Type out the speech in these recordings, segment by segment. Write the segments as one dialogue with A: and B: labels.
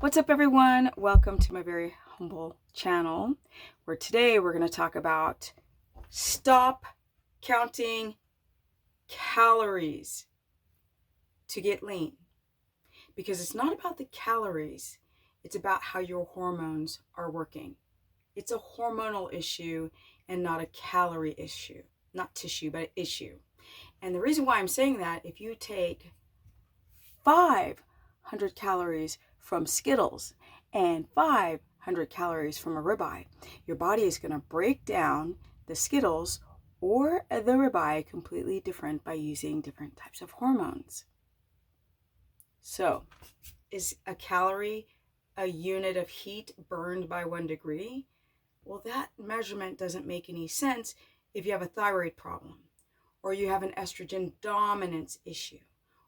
A: What's up, everyone? Welcome to my very humble channel, where today we're going to talk about stop counting calories to get lean. Because it's not about the calories, it's about how your hormones are working. It's a hormonal issue and not a calorie issue. Not tissue, but an issue. And the reason why I'm saying that, if you take 500 calories from Skittles and 500 calories from a ribeye, your body is going to break down the Skittles or the ribeye completely different by using different types of hormones. So, is a calorie a unit of heat burned by 1 degree? Well, that measurement doesn't make any sense if you have a thyroid problem, or you have an estrogen dominance issue,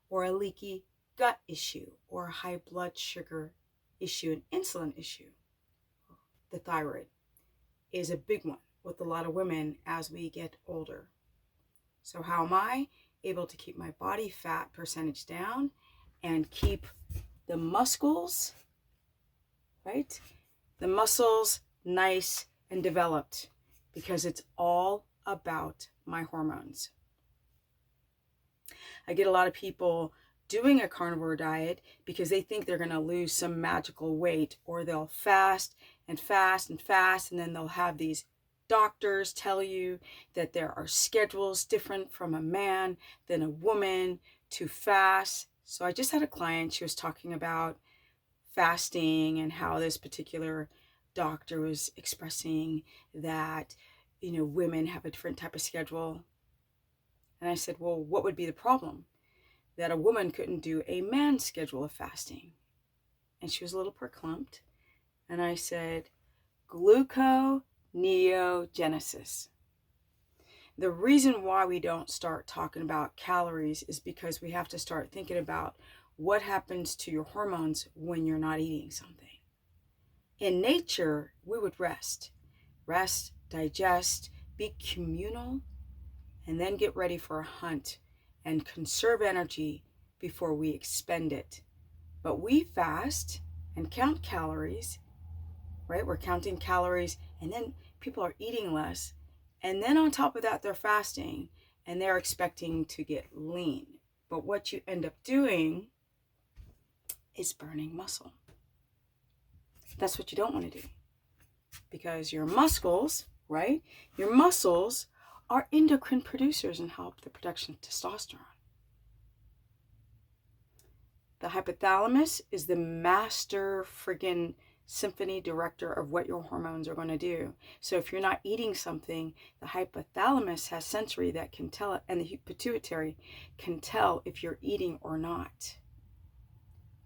A: or a leaky gut issue, or a high blood sugar issue, an insulin issue. The thyroid is a big one with a lot of women as we get older. So how am I able to keep my body fat percentage down and keep the muscles, right? The muscles nice and developed, because it's all about my hormones. I get a lot of people doing a carnivore diet because they think they're going to lose some magical weight, or they'll fast and fast and fast, and then they'll have these doctors tell you that there are schedules different from a man than a woman to fast. So I just had a client, she was talking about fasting and how this particular doctor was expressing that, women have a different type of schedule. And I said, well, what would be the problem that a woman couldn't do a man's schedule of fasting? And she was a little perclumped. And I said, gluconeogenesis. The reason why we don't start talking about calories is because we have to start thinking about what happens to your hormones when you're not eating something. In nature, we would rest, digest, be communal, and then get ready for a hunt and conserve energy before we expend it. But we fast and count calories, right? We're counting calories, and then people are eating less. And then on top of that, they're fasting and they're expecting to get lean. But what you end up doing is burning muscle. That's what you don't want to do, because your muscles, right? Your muscles are endocrine producers and help the production of testosterone. The hypothalamus is the master friggin' symphony director of what your hormones are going to do. So if you're not eating something, the hypothalamus has sensory that can tell it, and the pituitary can tell if you're eating or not.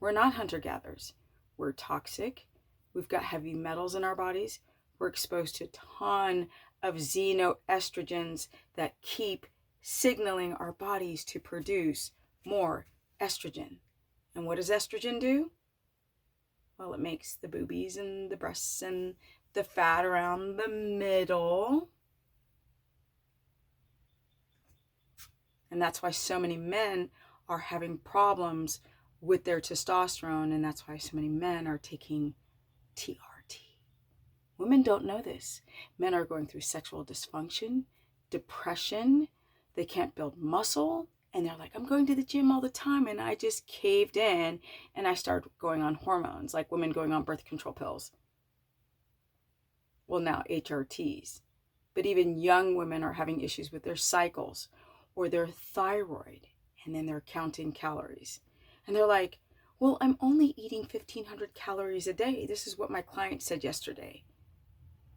A: We're not hunter-gatherers. We're toxic. We've got heavy metals in our bodies. We're exposed to a ton of xenoestrogens that keep signaling our bodies to produce more estrogen. And what does estrogen do? Well, it makes the boobies and the breasts and the fat around the middle. And that's why so many men are having problems with their testosterone, and that's why so many men are taking TRT. Women don't know this. Men are going through sexual dysfunction, depression, they can't build muscle, and they're like, I'm going to the gym all the time, and I just caved in, and I started going on hormones, like women going on birth control pills. Well, now HRTs. But even young women are having issues with their cycles or their thyroid, and then they're counting calories. And they're like, well, I'm only eating 1,500 calories a day. This is what my client said yesterday.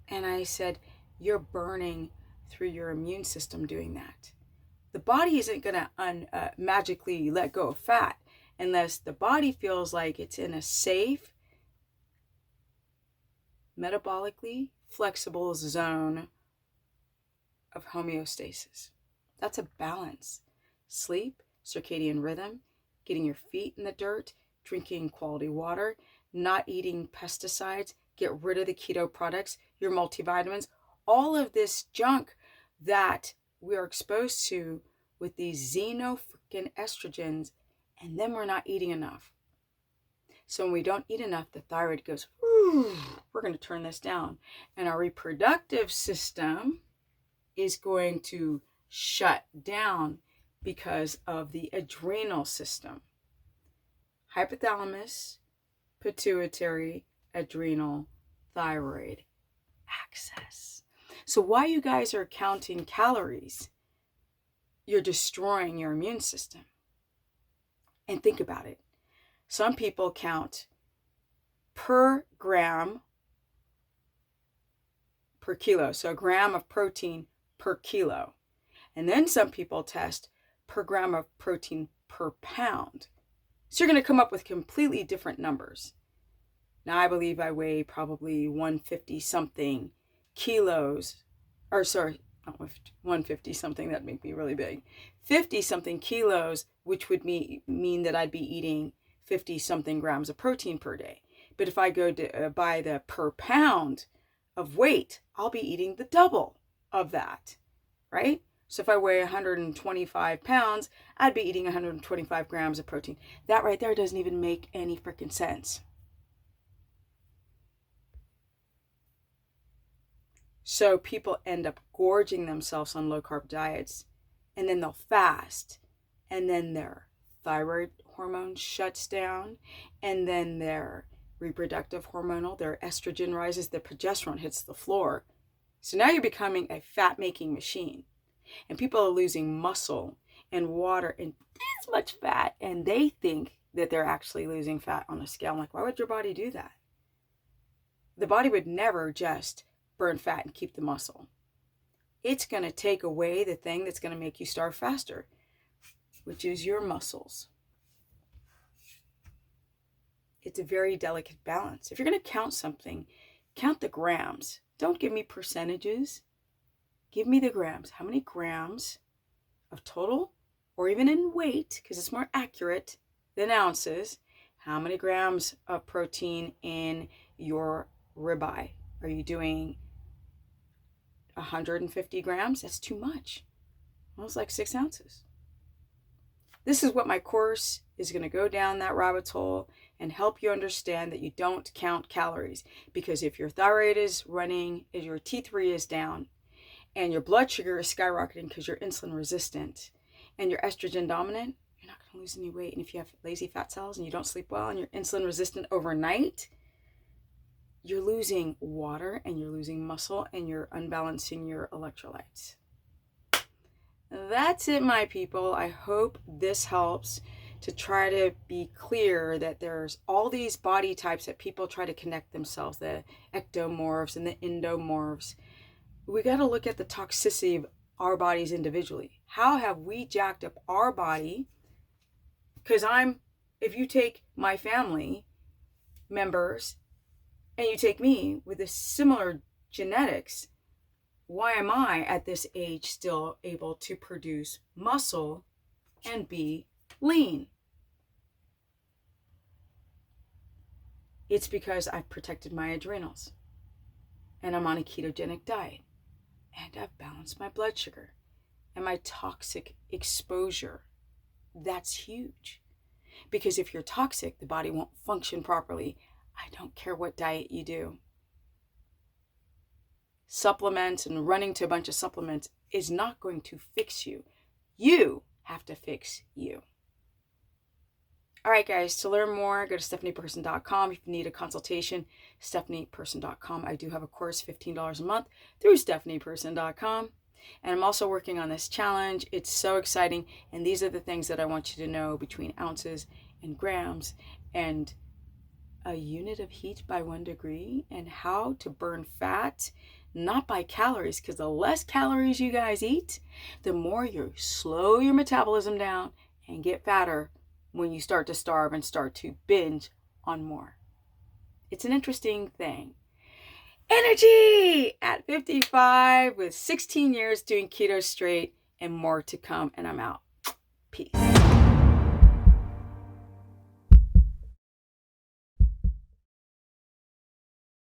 A: And I said, you're burning through your immune system doing that. The body isn't going to magically let go of fat unless the body feels like it's in a safe, metabolically flexible zone of homeostasis. That's a balance. Sleep, circadian rhythm, getting your feet in the dirt, drinking quality water, not eating pesticides, get rid of the keto products, your multivitamins, all of this junk that we are exposed to with these xeno freaking estrogens, and then we're not eating enough. So when we don't eat enough, the thyroid goes, ooh, we're going to turn this down. And our reproductive system is going to shut down because of the adrenal system. Hypothalamus, pituitary, adrenal, thyroid axis. So while you guys are counting calories, you're destroying your immune system. And think about it. Some people count per gram per kilo. So a gram of protein per kilo. And then some people test per gram of protein per pound. So you're going to come up with completely different numbers. Now I believe I weigh probably 150 something kilos, or sorry, not 150 something, that'd make me really big. 50 something kilos, which would mean that I'd be eating 50 something grams of protein per day. But if I go to by the per pound of weight, I'll be eating the double of that, right? So if I weigh 125 pounds, I'd be eating 125 grams of protein. That right there doesn't even make any freaking sense. So people end up gorging themselves on low-carb diets, and then they'll fast, and then their thyroid hormone shuts down, and then their reproductive hormonal, their estrogen rises, their progesterone hits the floor. So now you're becoming a fat-making machine, and people are losing muscle and water and this much fat, and they think that they're actually losing fat on a scale. I'm like, why would your body do that? The body would never just burn fat and keep the muscle. It's going to take away the thing that's going to make you starve faster, which is your muscles. It's a very delicate balance. If you're going to count something, count the grams. Don't give me percentages. Give me the grams. How many grams of total, or even in weight, because it's more accurate than ounces, how many grams of protein in your ribeye? Are you doing 150 grams? That's too much. Almost like 6 ounces. This is what my course is going to go down that rabbit hole and help you understand that you don't count calories. Because if your thyroid is running, if your T3 is down, and your blood sugar is skyrocketing because you're insulin resistant, and you're estrogen dominant, you're not going to lose any weight. And if you have lazy fat cells and you don't sleep well and you're insulin resistant overnight, you're losing water and you're losing muscle and you're unbalancing your electrolytes. That's it, my people. I hope this helps to try to be clear that there's all these body types that people try to connect themselves, the ectomorphs and the endomorphs. We got to look at the toxicity of our bodies individually. How have we jacked up our body? Because if you take my family members and you take me with a similar genetics, why am I at this age still able to produce muscle and be lean? It's because I've protected my adrenals and I'm on a ketogenic diet and I've balanced my blood sugar and my toxic exposure. That's huge, because if you're toxic, the body won't function properly. I don't care what diet you do. Supplements and running to a bunch of supplements is not going to fix you. You have to fix you. All right, guys, to learn more, go to stephanieperson.com. If you need a consultation, stephanieperson.com. I do have a course, $15 a month, through stephanieperson.com. And I'm also working on this challenge. It's so exciting. And these are the things that I want you to know between ounces and grams and a unit of heat by 1 degree, and how to burn fat, not by calories, because the less calories you guys eat, the more you slow your metabolism down and get fatter when you start to starve and start to binge on more. It's an interesting thing. Energy at 55 with 16 years doing keto straight and more to come, and I'm out. Peace.